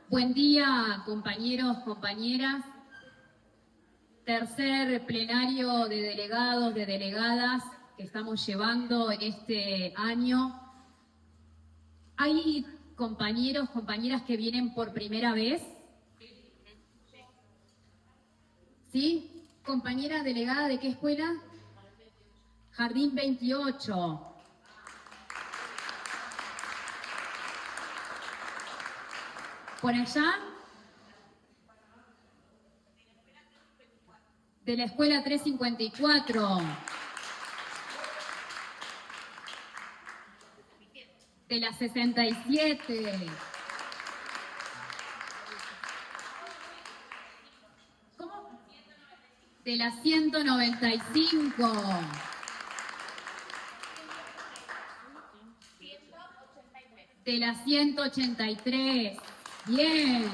Buen día, compañeros, compañeras. Tercer plenario de delegados, de delegadas que estamos llevando en este año. ¿Hay compañeros, compañeras que vienen por primera vez? ¿Sí? ¿Compañera delegada de qué escuela? Jardín 28. ¿Por allá? De la escuela 354. De la 67. ¿Cómo? De la 195. De la 183. Bien.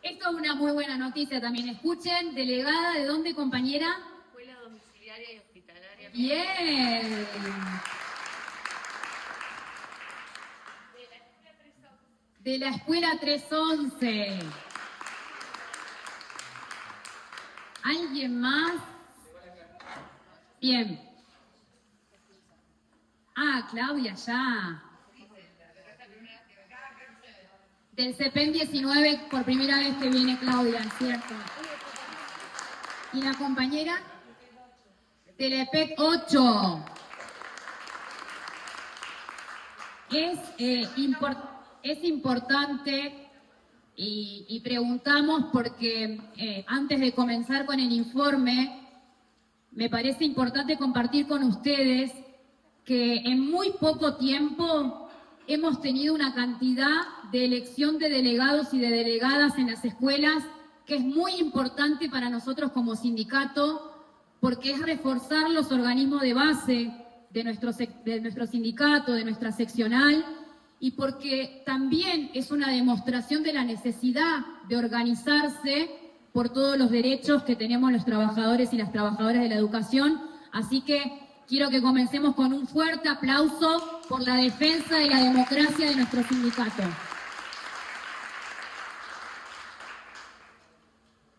Esto es una muy buena noticia también. Escuchen, delegada, ¿de dónde, compañera? Escuela domiciliaria y hospitalaria. Bien. De la escuela 311. ¿Alguien más? Bien. Ah, Claudia, ya. Del CEPEN 19, por primera vez que viene Claudia, ¿cierto? ¿Y la compañera? Del EPEC 8. Es importante y preguntamos porque antes de comenzar con el informe, me parece importante compartir con ustedes que en muy poco tiempo hemos tenido una cantidad de elección de delegados y de delegadas en las escuelas que es muy importante para nosotros como sindicato, porque es reforzar los organismos de base de nuestro sindicato, de nuestra seccional, y porque también es una demostración de la necesidad de organizarse por todos los derechos que tenemos los trabajadores y las trabajadoras de la educación. Así que quiero que comencemos con un fuerte aplauso por la defensa de la democracia de nuestro sindicato.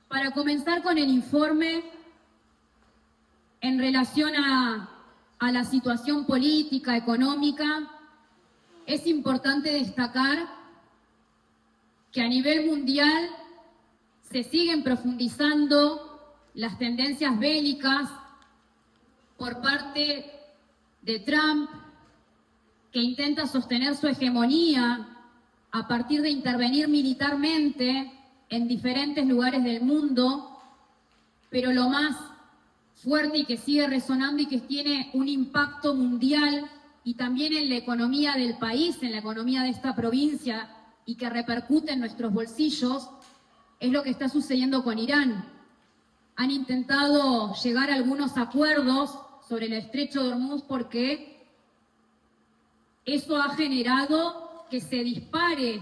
Para comenzar con el informe, en relación a la situación política, económica, es importante destacar que a nivel mundial se siguen profundizando las tendencias bélicas por parte de Trump, que intenta sostener su hegemonía a partir de intervenir militarmente en diferentes lugares del mundo, pero lo más fuerte y que sigue resonando y que tiene un impacto mundial y también en la economía del país, en la economía de esta provincia y que repercute en nuestros bolsillos, es lo que está sucediendo con Irán. Han intentado llegar a algunos acuerdos sobre el estrecho de Hormuz porque eso ha generado que se dispare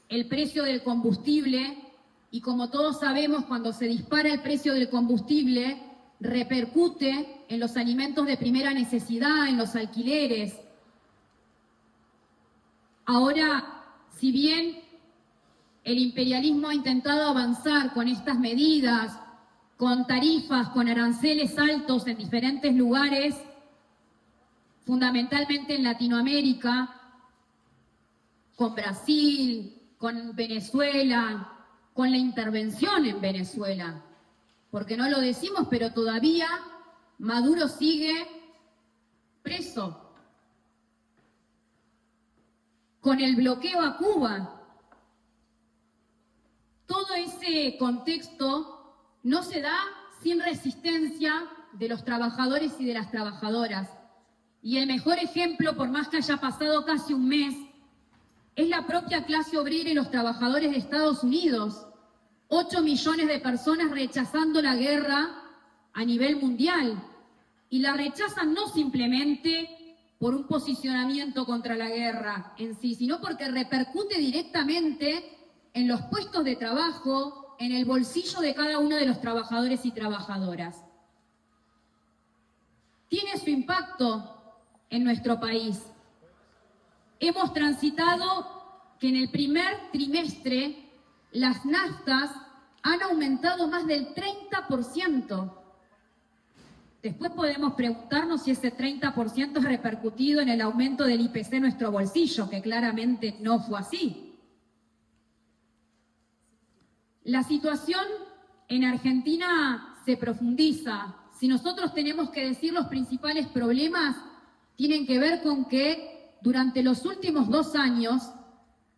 el precio del combustible y, como todos sabemos, cuando se dispara el precio del combustible repercute en los alimentos de primera necesidad, en los alquileres. Ahora, si bien el imperialismo ha intentado avanzar con estas medidas, con tarifas, con aranceles altos en diferentes lugares, fundamentalmente en Latinoamérica, con Brasil, con Venezuela, con la intervención en Venezuela, porque no lo decimos, pero todavía Maduro sigue preso, con el bloqueo a Cuba. Todo ese contexto no se da sin resistencia de los trabajadores y de las trabajadoras. Y el mejor ejemplo, por más que haya pasado casi un mes, es la propia clase obrera y los trabajadores de Estados Unidos. 8 millones de personas rechazando la guerra a nivel mundial. Y la rechazan no simplemente por un posicionamiento contra la guerra en sí, sino porque repercute directamente en los puestos de trabajo, en el bolsillo de cada uno de los trabajadores y trabajadoras. Tiene su impacto en nuestro país. Hemos transitado que en el primer trimestre las naftas han aumentado más del 30%. Después podemos preguntarnos si ese 30% es repercutido en el aumento del IPC en nuestro bolsillo, que claramente no fue así. La situación en Argentina se profundiza. Si nosotros tenemos que decir los principales problemas, tienen que ver con que durante los últimos 2 años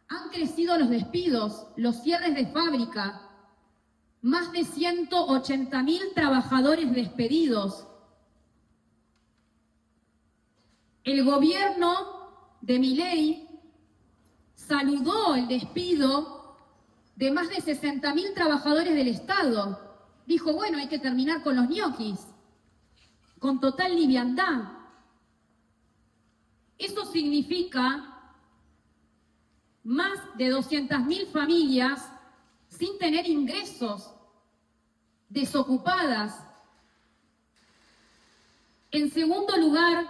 han crecido los despidos, los cierres de fábrica, más de 180.000 trabajadores despedidos. El gobierno de Milei saludó el despido de más de 60.000 trabajadores del Estado. Dijo, bueno, hay que terminar con los ñoquis, con total liviandad. Eso significa más de 200.000 familias sin tener ingresos, desocupadas. En segundo lugar,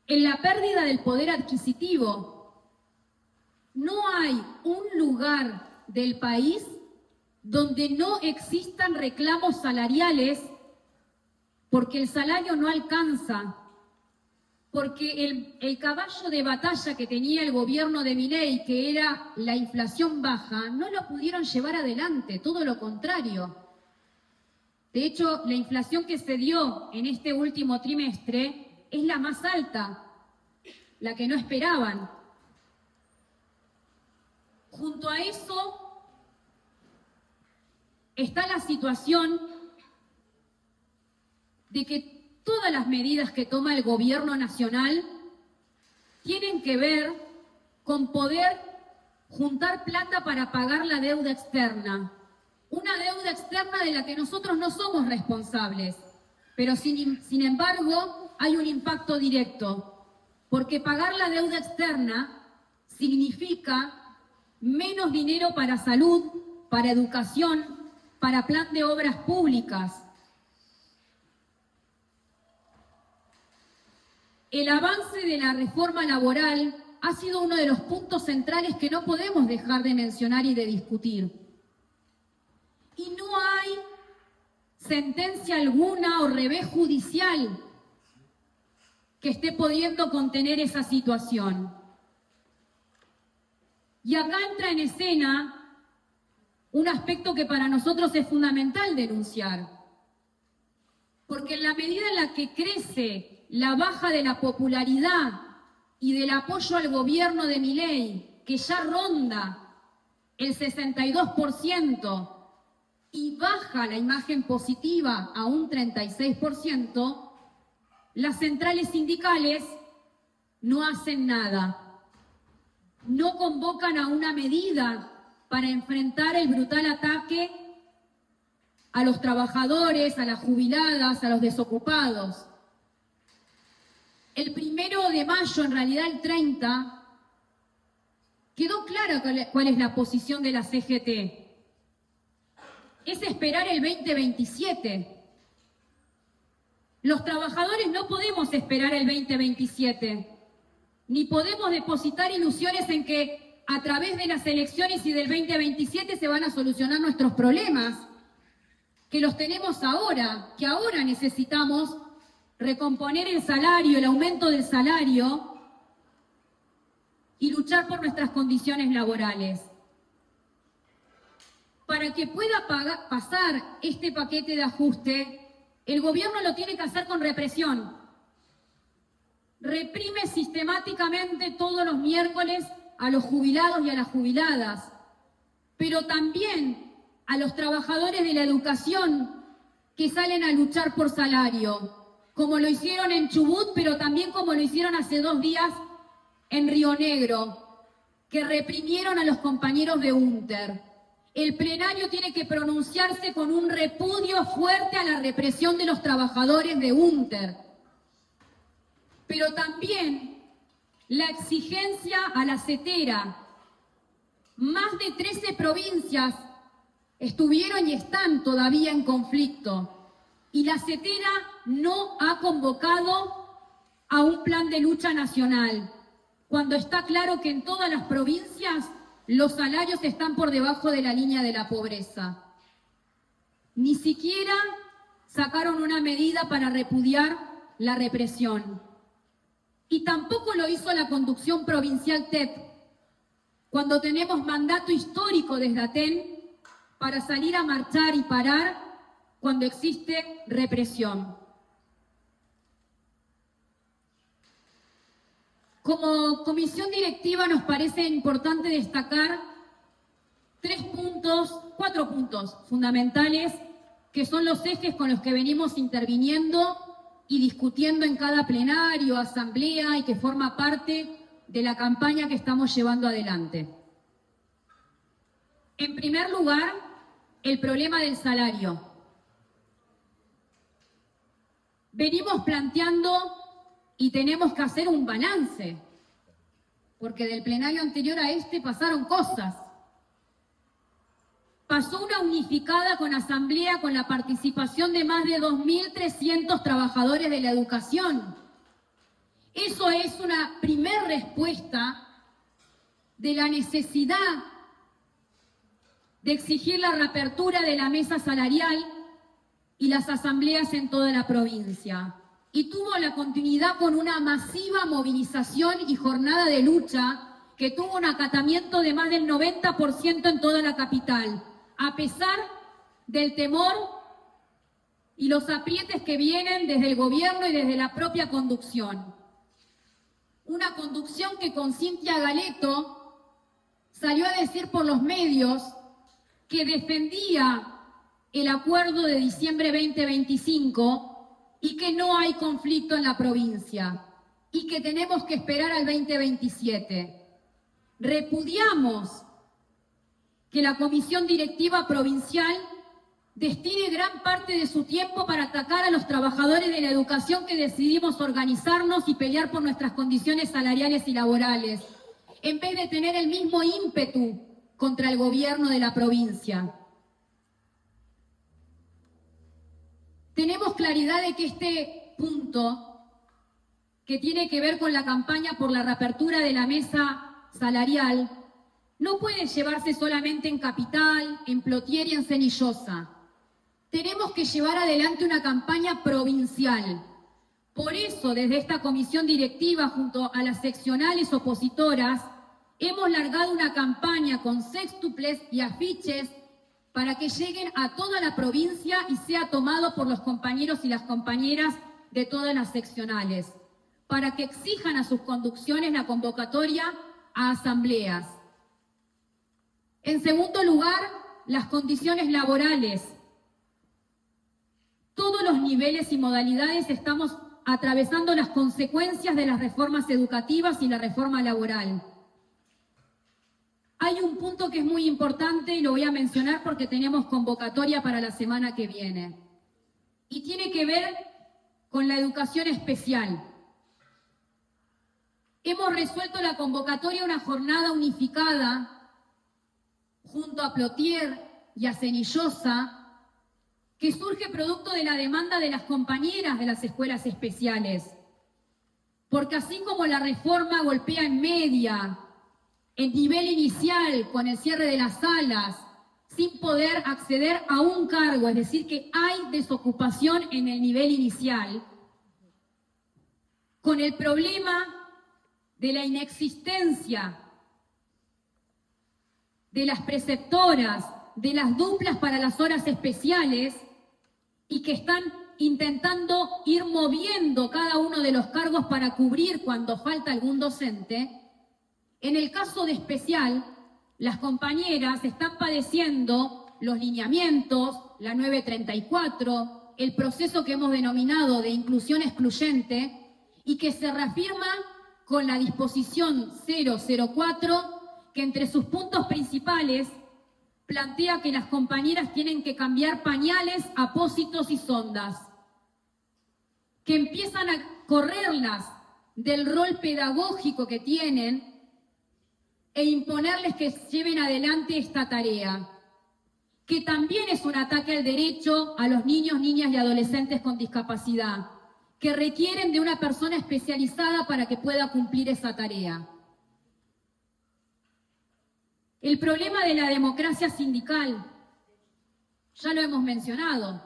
en la pérdida del poder adquisitivo. No hay un lugar del país donde no existan reclamos salariales porque el salario no alcanza, porque el caballo de batalla que tenía el gobierno de Milei, que era la inflación baja, no lo pudieron llevar adelante, todo lo contrario. De hecho, la inflación que se dio en este último trimestre es la más alta, la que no esperaban. Junto a eso está la situación de que todas las medidas que toma el gobierno nacional tienen que ver con poder juntar plata para pagar la deuda externa. Una deuda externa de la que nosotros no somos responsables, pero sin embargo hay un impacto directo, porque pagar la deuda externa significa menos dinero para salud, para educación, para plan de obras públicas. El avance de la reforma laboral ha sido uno de los puntos centrales que no podemos dejar de mencionar y de discutir. Y no hay sentencia alguna o revés judicial que esté pudiendo contener esa situación. Y acá entra en escena un aspecto que para nosotros es fundamental denunciar. Porque en la medida en la que crece la baja de la popularidad y del apoyo al gobierno de Milei, que ya ronda el 62%, y baja la imagen positiva a un 36%, las centrales sindicales no hacen nada. No convocan a una medida para enfrentar el brutal ataque a los trabajadores, a las jubiladas, a los desocupados. El 1 de mayo, en realidad el 30, quedó clara cuál es la posición de la CGT. Es esperar el 2027. Los trabajadores no podemos esperar el 2027, ni podemos depositar ilusiones en que a través de las elecciones y del 2027 se van a solucionar nuestros problemas, que los tenemos ahora, que ahora necesitamos recomponer el salario, el aumento del salario y luchar por nuestras condiciones laborales. Para que pueda pasar este paquete de ajuste, el gobierno lo tiene que hacer con represión. Reprime sistemáticamente todos los miércoles a los jubilados y a las jubiladas, pero también a los trabajadores de la educación que salen a luchar por salario, como lo hicieron en Chubut, pero también como lo hicieron hace 2 días en Río Negro, que reprimieron a los compañeros de UNTER. El plenario tiene que pronunciarse con un repudio fuerte a la represión de los trabajadores de UNTER, pero también la exigencia a la CETERA. Más de 13 provincias estuvieron y están todavía en conflicto, y la CETERA no ha convocado a un plan de lucha nacional. cuando está claro que en todas las provincias los salarios están por debajo de la línea de la pobreza. Ni siquiera sacaron una medida para repudiar la represión. Y tampoco lo hizo la conducción provincial TEP, cuando tenemos mandato histórico desde Aten para salir a marchar y parar cuando existe represión. Como comisión directiva nos parece importante destacar cuatro puntos fundamentales que son los ejes con los que venimos interviniendo y discutiendo en cada plenario, asamblea y que forma parte de la campaña que estamos llevando adelante. En primer lugar, el problema del salario. Venimos planteando y tenemos que hacer un balance, porque del plenario anterior a este pasaron cosas. Pasó una unificada con asamblea con la participación de más de 2.300 trabajadores de la educación. Eso es una primer respuesta de la necesidad de exigir la reapertura de la mesa salarial y las asambleas en toda la provincia. Y tuvo la continuidad con una masiva movilización y jornada de lucha que tuvo un acatamiento de más del 90% en toda la capital, a pesar del temor y los aprietes que vienen desde el gobierno y desde la propia conducción. Una conducción que con Cintia Galeto salió a decir por los medios que defendía el acuerdo de diciembre 2025 y que no hay conflicto en la provincia y que tenemos que esperar al 2027. Repudiamos que la Comisión Directiva Provincial destine gran parte de su tiempo para atacar a los trabajadores de la educación que decidimos organizarnos y pelear por nuestras condiciones salariales y laborales, en vez de tener el mismo ímpetu contra el gobierno de la provincia. Tenemos claridad de que este punto, que tiene que ver con la campaña por la reapertura de la mesa salarial, no puede llevarse solamente en Capital, en Plotier y en Cenillosa. Tenemos que llevar adelante una campaña provincial. Por eso, desde esta comisión directiva, junto a las seccionales opositoras, hemos largado una campaña con sextuples y afiches para que lleguen a toda la provincia y sea tomado por los compañeros y las compañeras de todas las seccionales, para que exijan a sus conducciones la convocatoria a asambleas. En segundo lugar, las condiciones laborales. Todos los niveles y modalidades estamos atravesando las consecuencias de las reformas educativas y la reforma laboral. Hay un punto que es muy importante y lo voy a mencionar porque tenemos convocatoria para la semana que viene. Y tiene que ver con la educación especial. Hemos resuelto la convocatoria a una jornada unificada junto a Plotier y a Cenillosa, que surge producto de la demanda de las compañeras de las escuelas especiales. Porque así como la reforma golpea en media, en nivel inicial, con el cierre de las salas, sin poder acceder a un cargo, es decir, que hay desocupación en el nivel inicial, con el problema de la inexistencia de las preceptoras, de las duplas para las horas especiales, y que están intentando ir moviendo cada uno de los cargos para cubrir cuando falta algún docente. En el caso de especial, las compañeras están padeciendo los lineamientos, la 934, el proceso que hemos denominado de inclusión excluyente y que se reafirma con la disposición 004, que entre sus puntos principales plantea que las compañeras tienen que cambiar pañales, apósitos y sondas, que empiezan a correrlas del rol pedagógico que tienen e imponerles que lleven adelante esta tarea, que también es un ataque al derecho a los niños, niñas y adolescentes con discapacidad, que requieren de una persona especializada para que pueda cumplir esa tarea. El problema de la democracia sindical, ya lo hemos mencionado,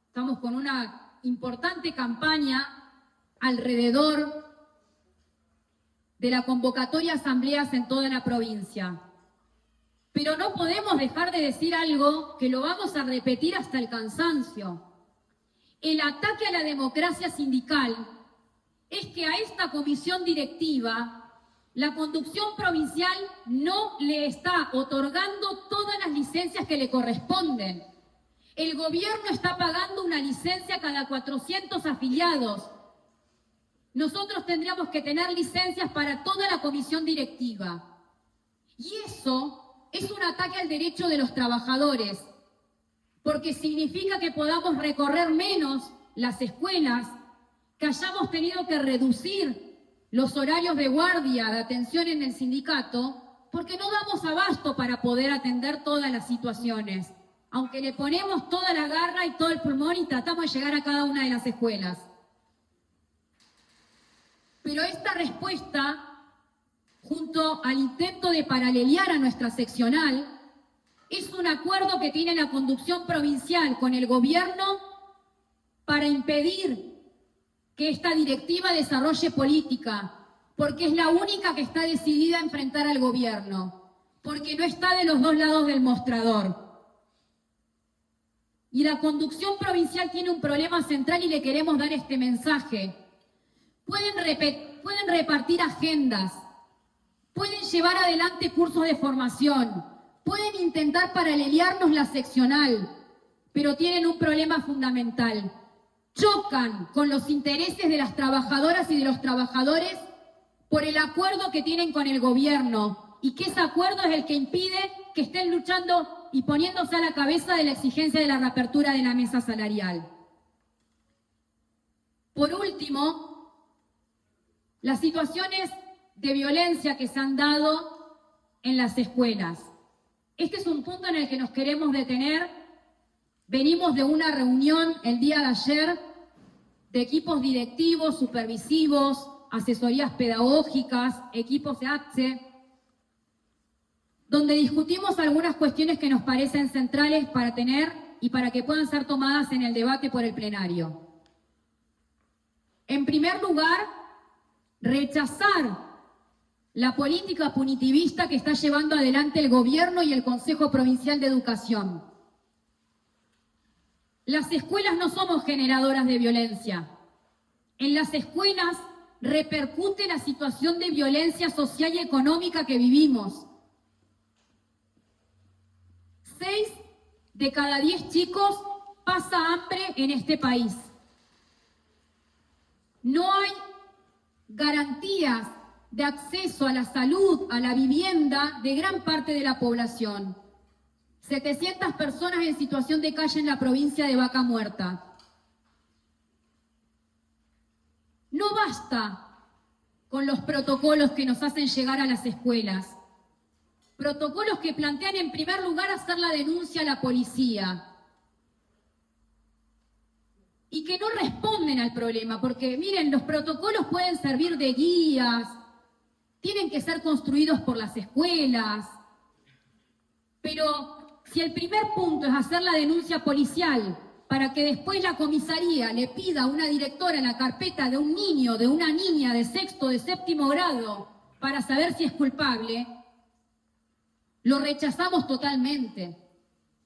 estamos con una importante campaña alrededor de la convocatoria a asambleas en toda la provincia. Pero no podemos dejar de decir algo que lo vamos a repetir hasta el cansancio. El ataque a la democracia sindical es que a esta comisión directiva la conducción provincial no le está otorgando todas las licencias que le corresponden. El gobierno está pagando una licencia cada 400 afiliados. Nosotros tendríamos que tener licencias para toda la comisión directiva. Y eso es un ataque al derecho de los trabajadores, porque significa que podamos recorrer menos las escuelas, que hayamos tenido que reducir los horarios de guardia, de atención en el sindicato, porque no damos abasto para poder atender todas las situaciones, aunque le ponemos toda la garra y todo el pulmón y tratamos de llegar a cada una de las escuelas. Pero esta respuesta, junto al intento de paralelear a nuestra seccional, es un acuerdo que tiene la conducción provincial con el gobierno para impedir que esta directiva desarrolle política, porque es la única que está decidida a enfrentar al gobierno, porque no está de los dos lados del mostrador. Y la conducción provincial tiene un problema central y le queremos dar este mensaje. Pueden repartir agendas, pueden llevar adelante cursos de formación, pueden intentar paralelearnos la seccional, pero tienen un problema fundamental. Chocan con los intereses de las trabajadoras y de los trabajadores por el acuerdo que tienen con el gobierno, y que ese acuerdo es el que impide que estén luchando y poniéndose a la cabeza de la exigencia de la reapertura de la mesa salarial. Por último, las situaciones de violencia que se han dado en las escuelas. Este es un punto en el que nos queremos detener. Venimos de una reunión el día de ayer de equipos directivos, supervisivos, asesorías pedagógicas, equipos de ATSE, donde discutimos algunas cuestiones que nos parecen centrales para tener y para que puedan ser tomadas en el debate por el plenario. En primer lugar, rechazar la política punitivista que está llevando adelante el gobierno y el Consejo Provincial de Educación. Las escuelas no somos generadoras de violencia. En las escuelas repercute la situación de violencia social y económica que vivimos. 6 de cada 10 chicos pasa hambre en este país. No hay garantías de acceso a la salud, a la vivienda de gran parte de la población. 700 personas en situación de calle en la provincia de Vaca Muerta. No basta con los protocolos que nos hacen llegar a las escuelas. Protocolos que plantean en primer lugar hacer la denuncia a la policía. Y que no responden al problema, porque miren, los protocolos pueden servir de guías, tienen que ser construidos por las escuelas, pero si el primer punto es hacer la denuncia policial para que después la comisaría le pida a una directora la carpeta de un niño, de una niña de 6º, de 7º grado para saber si es culpable, lo rechazamos totalmente.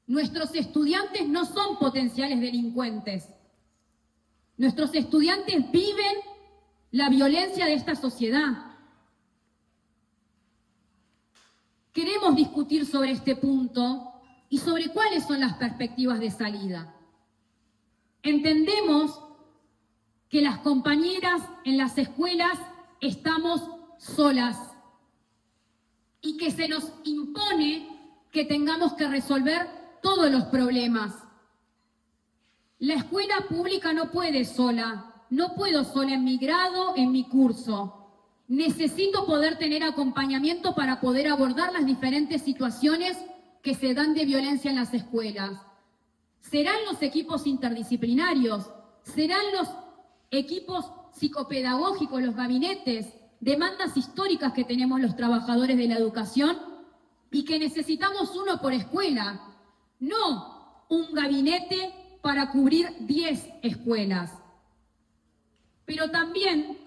Nuestros estudiantes no son potenciales delincuentes. Nuestros estudiantes viven la violencia de esta sociedad. Queremos discutir sobre este punto y sobre cuáles son las perspectivas de salida. Entendemos que las compañeras en las escuelas estamos solas y que se nos impone que tengamos que resolver todos los problemas. La escuela pública no puede sola, no puedo sola en mi grado, en mi curso. Necesito poder tener acompañamiento para poder abordar las diferentes situaciones que se dan de violencia en las escuelas. Serán los equipos interdisciplinarios, serán los equipos psicopedagógicos, los gabinetes, demandas históricas que tenemos los trabajadores de la educación, y que necesitamos uno por escuela, no un gabinete para cubrir 10 escuelas. Pero también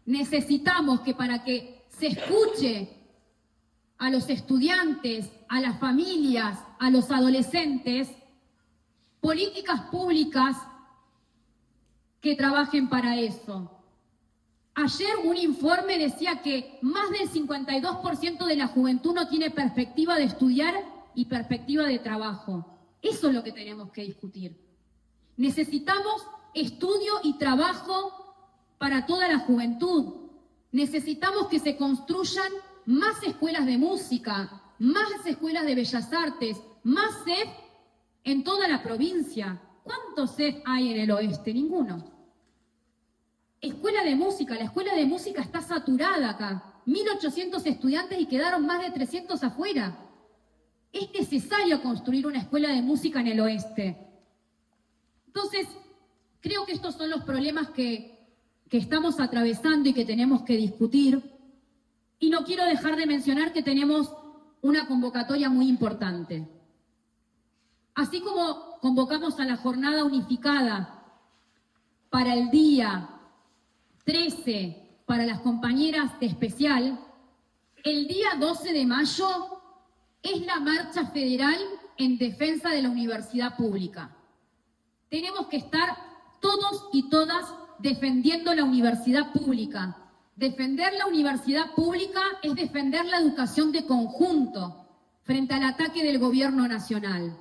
necesitamos que para que se escuche a los estudiantes, a las familias, a los adolescentes, políticas públicas que trabajen para eso. Ayer un informe decía que más del 52% de la juventud no tiene perspectiva de estudiar y perspectiva de trabajo. Eso es lo que tenemos que discutir. Necesitamos estudio y trabajo para toda la juventud. Necesitamos que se construyan más escuelas de música, más escuelas de bellas artes, más CEF en toda la provincia. ¿Cuántos CEF hay en el oeste? Ninguno. Escuela de música, la escuela de música está saturada acá. 1.800 estudiantes y quedaron más de 300 afuera. Es necesario construir una escuela de música en el oeste. Entonces, creo que estos son los problemas que estamos atravesando y que tenemos que discutir. Y no quiero dejar de mencionar que tenemos una convocatoria muy importante. Así como convocamos a la jornada unificada para el día 13 para las compañeras de especial, el día 12 de mayo es la marcha federal en defensa de la universidad pública. Tenemos que estar todos y todas defendiendo la universidad pública. Defender la universidad pública es defender la educación de conjunto frente al ataque del gobierno nacional.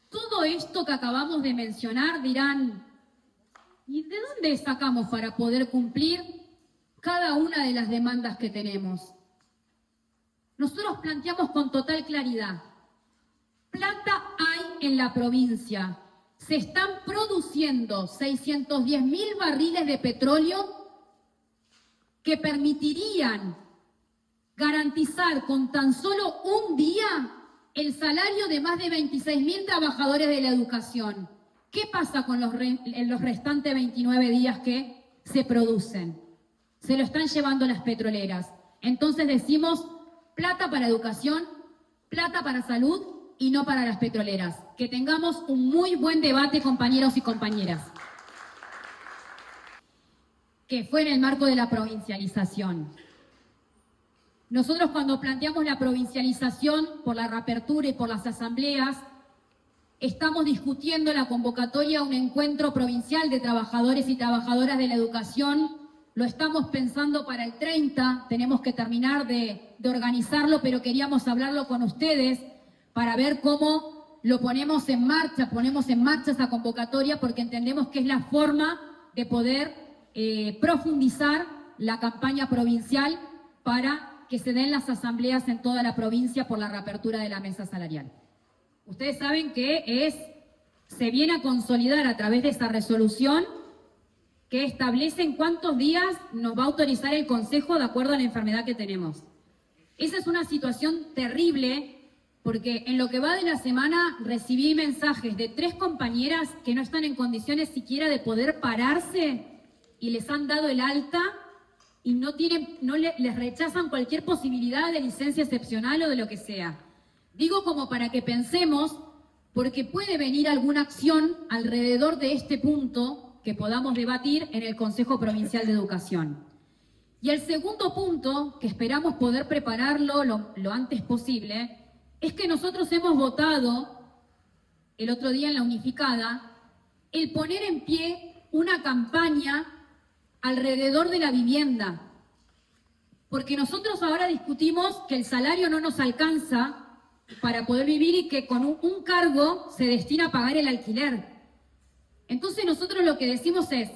Todo esto que acabamos de mencionar dirán, ¿y de dónde sacamos para poder cumplir cada una de las demandas que tenemos? Nosotros planteamos con total claridad, plata hay en la provincia. Se están produciendo 610.000 barriles de petróleo que permitirían garantizar con tan solo un día el salario de más de 26.000 trabajadores de la educación. ¿Qué pasa con los restantes 29 días que se producen? Se lo están llevando las petroleras. Entonces decimos plata para educación, plata para salud y no para las petroleras. Que tengamos un muy buen debate, compañeros y compañeras. Que fue en el marco de la provincialización. Nosotros cuando planteamos la provincialización por la reapertura y por las asambleas, estamos discutiendo la convocatoria a un encuentro provincial de trabajadores y trabajadoras de la educación. Lo estamos pensando para el 30, tenemos que terminar de organizarlo, pero queríamos hablarlo con ustedes para ver cómo lo ponemos en marcha esa convocatoria, porque entendemos que es la forma de poder profundizar la campaña provincial para que se den las asambleas en toda la provincia por la reapertura de la mesa salarial. Ustedes saben que se viene a consolidar a través de esa resolución que establece en cuántos días nos va a autorizar el Consejo de acuerdo a la enfermedad que tenemos. Esa es una situación terrible porque en lo que va de la semana recibí mensajes de 3 compañeras que no están en condiciones siquiera de poder pararse y les han dado el alta y les rechazan cualquier posibilidad de licencia excepcional o de lo que sea. Digo como para que pensemos, porque puede venir alguna acción alrededor de este punto que podamos debatir en el Consejo Provincial de Educación. Y el segundo punto, que esperamos poder prepararlo lo antes posible, es que nosotros hemos votado el otro día en la unificada el poner en pie una campaña alrededor de la vivienda. Porque nosotros ahora discutimos que el salario no nos alcanza para poder vivir y que con un cargo se destina a pagar el alquiler. Entonces nosotros lo que decimos es,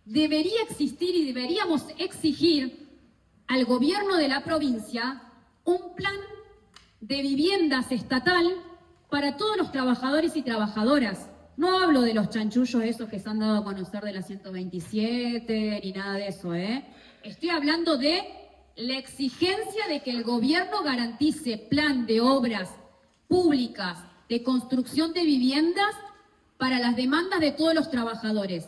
debería existir y deberíamos exigir al gobierno de la provincia un plan de viviendas estatal para todos los trabajadores y trabajadoras. No hablo de los chanchullos esos que se han dado a conocer de la 127 ni nada de eso, Estoy hablando de la exigencia de que el gobierno garantice plan de obras públicas de construcción de viviendas para las demandas de todos los trabajadores.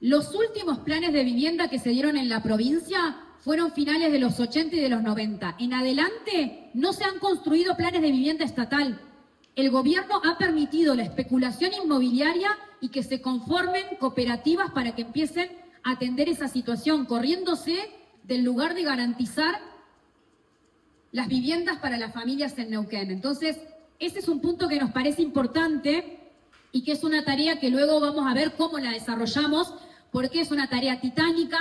Los últimos planes de vivienda que se dieron en la provincia fueron finales de los 80 y de los 90. En adelante no se han construido planes de vivienda estatal. El gobierno ha permitido la especulación inmobiliaria y que se conformen cooperativas para que empiecen a atender esa situación, corriéndose del lugar de garantizar las viviendas para las familias en Neuquén. Entonces, ese es un punto que nos parece importante y que es una tarea que luego vamos a ver cómo la desarrollamos, porque es una tarea titánica,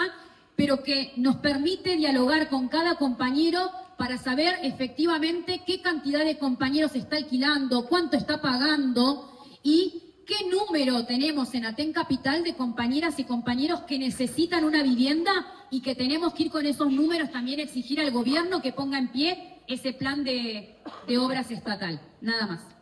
pero que nos permite dialogar con cada compañero para saber efectivamente qué cantidad de compañeros está alquilando, cuánto está pagando y qué número tenemos en Aten Capital de compañeras y compañeros que necesitan una vivienda y que tenemos que ir con esos números también exigir al gobierno que ponga en pie ese plan de obras estatal. Nada más.